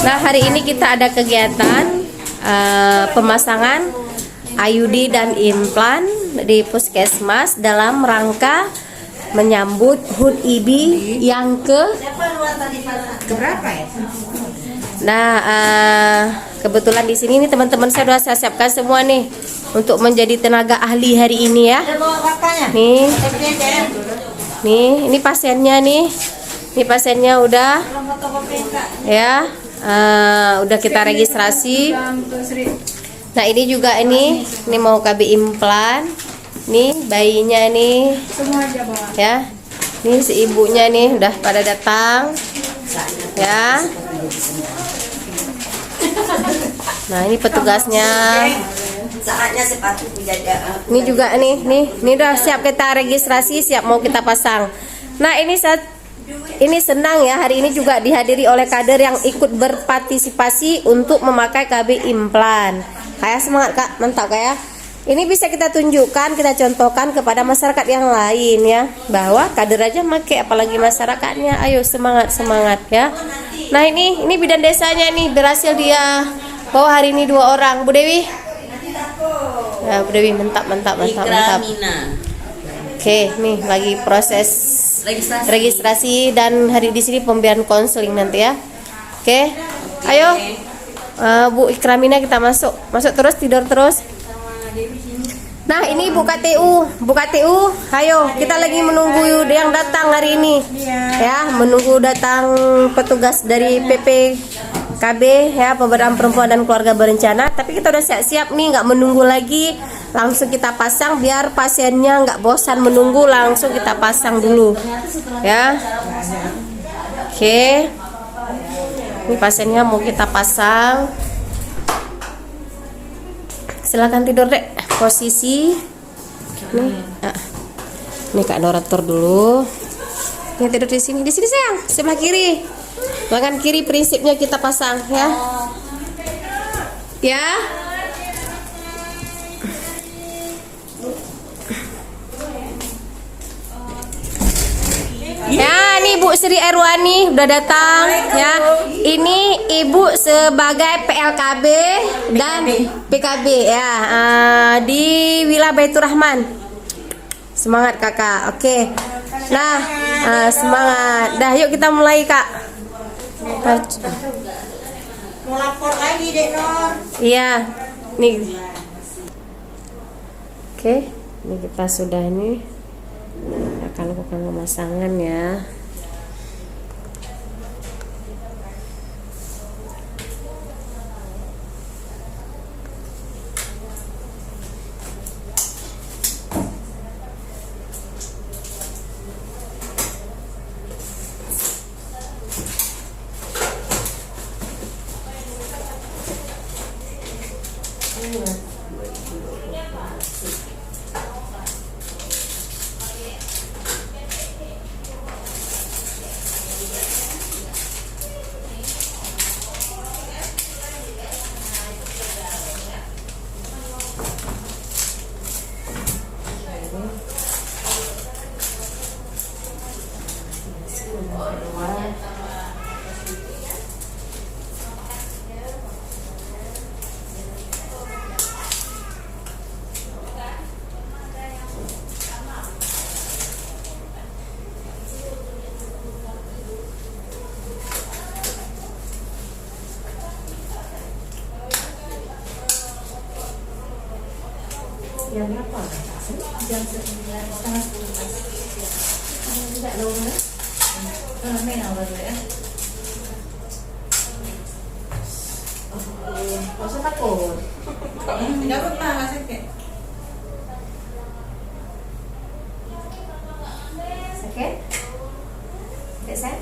Nah, hari ini kita ada kegiatan pemasangan IUD dan implan di Puskesmas dalam rangka menyambut HUT IB yang Keberapa ya? Nah, kebetulan di sini nih teman-teman saya sudah saya siapkan semua nih untuk menjadi tenaga ahli hari ini ya. Nih, ini pasiennya nih. Ini pasiennya udah ya, udah kita registrasi. Nah, ini juga ini mau KB implan. Nih bayinya nih. Ya. Nih si ibunya nih udah pada datang. Ya. Nah, ini petugasnya. Saatnya sepatu penjajah. Ini juga nih udah siap kita registrasi, siap mau kita pasang. Nah, ini senang ya, hari ini juga dihadiri oleh kader yang ikut berpartisipasi untuk memakai KB implan. Kayak semangat Kak, mantap Kak ya. Ini bisa kita tunjukkan, kita contohkan kepada masyarakat yang lain ya, bahwa kader aja pakai, apalagi masyarakatnya. Ayo semangat ya. Nah, ini bidan desanya nih berhasil dia bawa hari ini 2 orang. Bu Dewi. Ya, Bu Dewi mantap. Oke, nih lagi proses registrasi dan hari di sini pemberian konseling nanti ya. Oke. Ayo. Bu Ikramina kita masuk terus, tidur terus. Nah, ini Bu KTU, ayo kita lagi menunggu yang datang hari ini ya, menunggu datang petugas dari PPKB ya, Pemberdayaan Perempuan dan Keluarga Berencana. Tapi kita udah siap-siap nih, nggak menunggu lagi, langsung kita pasang biar pasiennya nggak bosan menunggu, langsung kita pasang dulu ya. Oke, ini pasiennya mau kita pasang. Silakan tidur dek, posisi nih Kak Norator dulu. Ini tidur di sini sayang, sebelah kiri, lengan kiri prinsipnya kita pasang ya. Ya. Ya, ini Bu Sri Erwani udah datang ya. Ini Ibu sebagai PLKB dan PKB ya, di Wilayah Baitur Rahman. Semangat Kakak. Oke. Nah, semangat. Dah, yuk kita mulai Kak. Mau lapor lagi Dek Nor. Iya. Nih. Oke, ini kita sudah nih akan lakukan pemasangan ya. Jam berapa? Jam 9:30. Tidak lama ya? Main awal ya. Gak usah takut. Tidak apa-apa, nggak sakit. Sakit? Sakit San?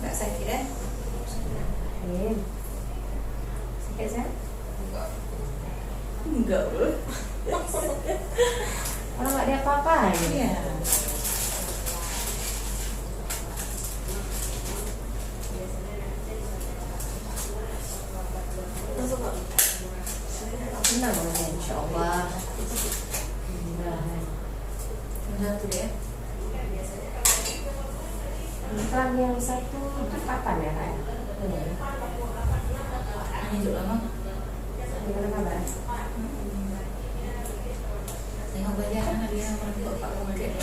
Nggak sakit ya? Sakit San? Enggak loh. Kalau nggak ada apa-apa ya? Iya. Senang ya, insya Allah. Udah tuh ya. Implan yang satu itu kapan ya Kak? Ini juga lama. Gimana kabar? Tengok banyak kan dia orang tua Pak Komodek.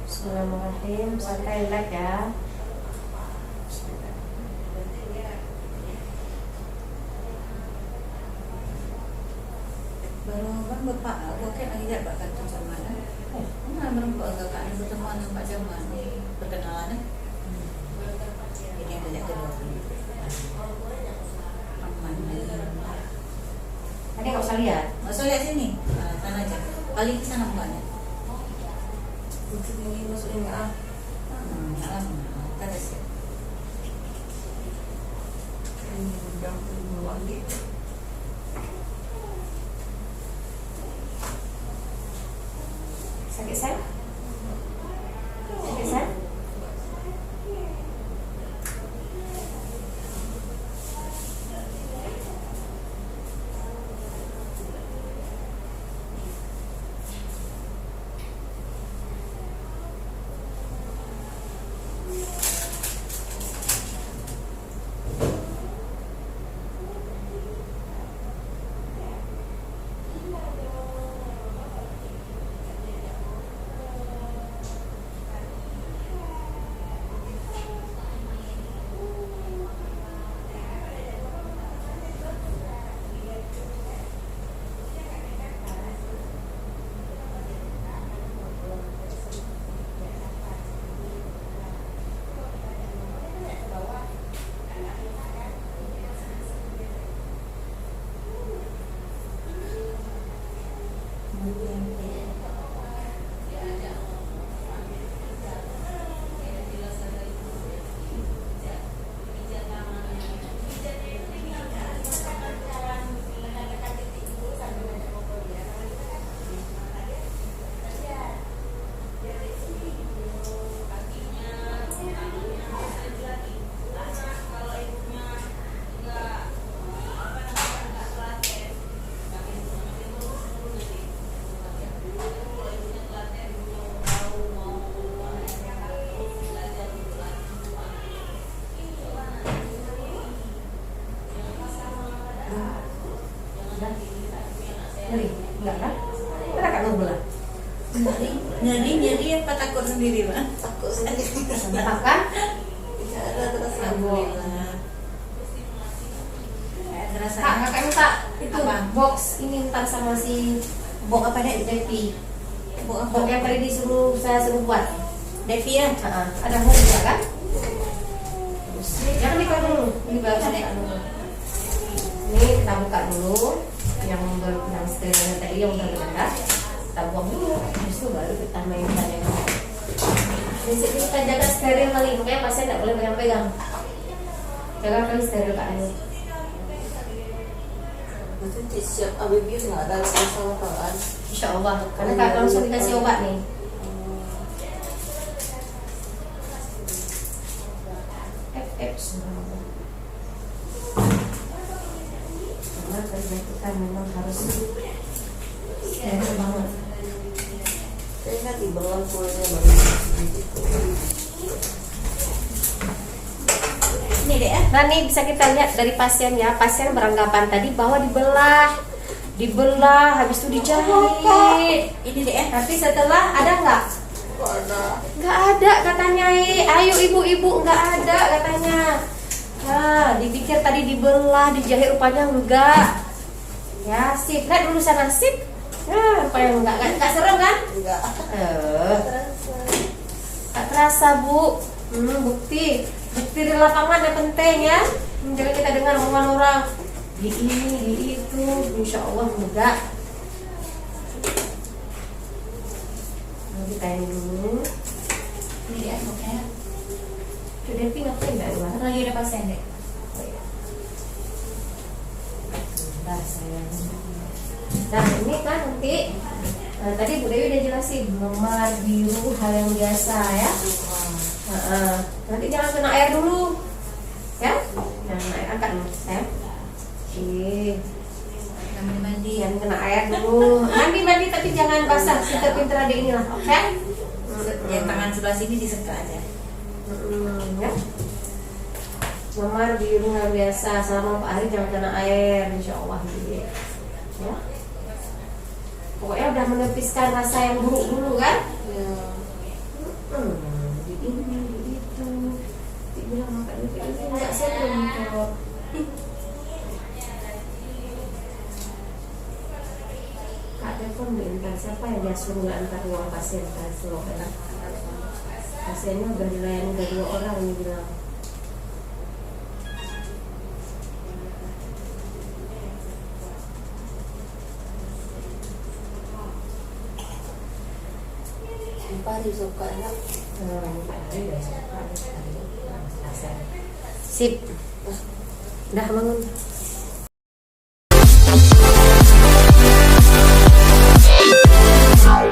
Bismillahirrahmanirrahim. Santai relax ya. Baru kan Bapak Komodek lagi lihat Pak Kartun sama mana? Mana berempat enggak Kak ada pertemuan sama Pak Jaman perkenalan. Ini yang banyak kedua. Aman. Tadi nggak usah lihat. Masuk lihat sini. Tanah aja. Paling ke sana bukannya. Ini masukin nggak? Ada sih. Ini udah keluar gitu. Sakit San? Sakit San? Nyeri? Enggak kan? Kita kan ngebelah. Nyari apa takut sendiri Pak? Takut sendiri. Entah kan? Tidak ada terasa. Alhamdulillah. Terasa. Kak, kakak minta itu Apa? box ini ntar sama si Bok apa dek? Devi. Bok Box apa? yang tadi saya suruh buat. Devi ya? Ada mau juga kan? Jangan dibuka dulu. Ini baru saya buka dulu. Ini kita buka dulu yang sterilnya tadi yang udah rendah. Kita buang dulu. Habis itu baru kita mainkan yang di sini kita jaga steril kali, makanya pasien tidak boleh pegang-pegang. Jaga kali steril Kak Anu. Nanti siap ABB nggak ada sama kan? Insya Allah, karena Kak langsung dikasih obat nih. Karena kerja kita memang harus steril banget. Saya kan di bawah kulitnya baru gitu. Ini dek ya? Nah nih bisa kita lihat dari pasien ya, pasien beranggapan tadi bahwa dibelah, habis itu dijahit. Ini dek ya? Tapi setelah ada nggak? Kok ada? Nggak ada katanya. Ayo ibu-ibu nggak ada katanya. Nah, dipikir tadi dibelah, dijahit rupanya enggak. Ya sip, lihat dulu sana sip. Nah, rupanya enggak serem kan? Enggak. Terasa. Tak terasa bu. Bukti di lapangan yang penting ya. Jangan kita dengar omongan orang di ini di itu. Insya Allah enggak. Nah, kita ini dulu. Ini dek ya? Boknya. Tuh Devi ngapain nggak luar? Lagi ada pasien dek. Bentar sayang. Nah ini kan nanti tadi Bu Dewi udah jelasin memar biru hal yang biasa ya. Nanti jangan kena air dulu ya. Jangan kena air, angkat nih sayang. Mandi. Jangan kena air dulu. Mandi tapi jangan basah. Pinter-pinter adik ini lah, oke? Yang tangan sebelah sini diseka aja. Ya. Mama di rumah biasa sama Pak Ari jangan kena air, insya Allah gitu ya. Pokoknya udah menepiskan rasa yang buruk dulu kan? Ya. Di ini, di itu. Dibilang makan ini nggak serem kok. Kak telepon minta siapa yang dia suruh nggak antar uang pasien kan? Suruh kan? Pasiennya udah dilayani udah 2 orang nih bilang. Pari suka enak. Sip. Udah bangun.